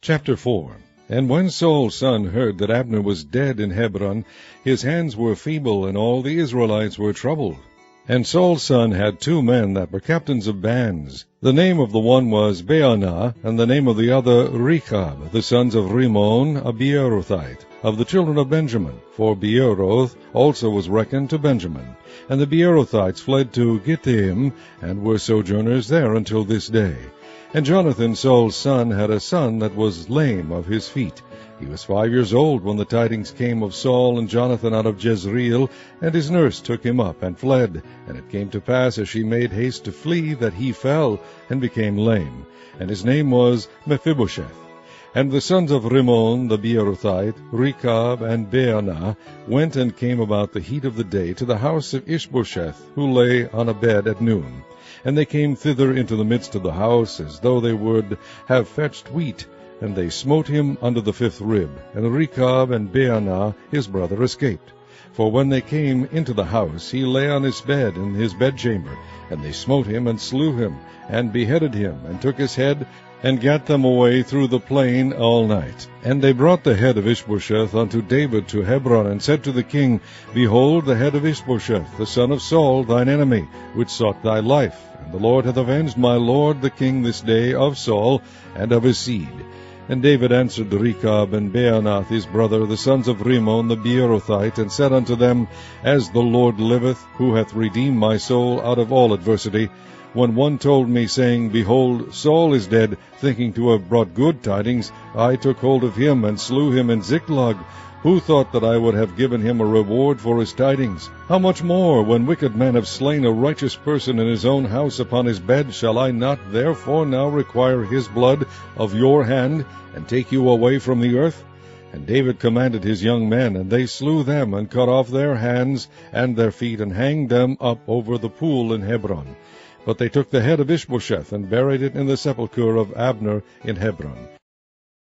Chapter 4. And when Saul's son heard that Abner was dead in Hebron, his hands were feeble, and all the Israelites were troubled. And Saul's son had 2 men that were captains of bands. The name of the one was Baanah, and the name of the other Rechab, the sons of Rimmon, a Beerothite, of the children of Benjamin. For Beeroth also was reckoned to Benjamin. And the Beerothites fled to Gittaim, and were sojourners there until this day. And Jonathan, Saul's son, had a son that was lame of his feet. He was 5 years old when the tidings came of Saul and Jonathan out of Jezreel, and his nurse took him up and fled. And it came to pass, as she made haste to flee, that he fell and became lame. And his name was Mephibosheth. And the sons of Rimmon the Beerothite, Rechab and Baanah, went and came about the heat of the day to the house of Ishbosheth, who lay on a bed at noon. And they came thither into the midst of the house, as though they would have fetched wheat. And they smote him under the 5th rib. And Rechab and Baanah his brother escaped. For when they came into the house, he lay on his bed in his bedchamber. And they smote him, and slew him, and beheaded him, and took his head, and gat them away through the plain all night. And they brought the head of Ishbosheth unto David to Hebron, and said to the king, Behold, the head of Ishbosheth, the son of Saul, thine enemy, which sought thy life. And the Lord hath avenged my lord the king this day of Saul, and of his seed. And David answered Rechab and Baanah his brother, the sons of Rimmon the Beerothite, and said unto them, As the Lord liveth, who hath redeemed my soul out of all adversity, when one told me, saying, Behold, Saul is dead, thinking to have brought good tidings, I took hold of him, and slew him in Ziklag. Who thought that I would have given him a reward for his tidings? How much more, when wicked men have slain a righteous person in his own house upon his bed, shall I not therefore now require his blood of your hand, and take you away from the earth? And David commanded his young men, and they slew them, and cut off their hands and their feet, and hanged them up over the pool in Hebron. But they took the head of Ishbosheth, and buried it in the sepulchre of Abner in Hebron.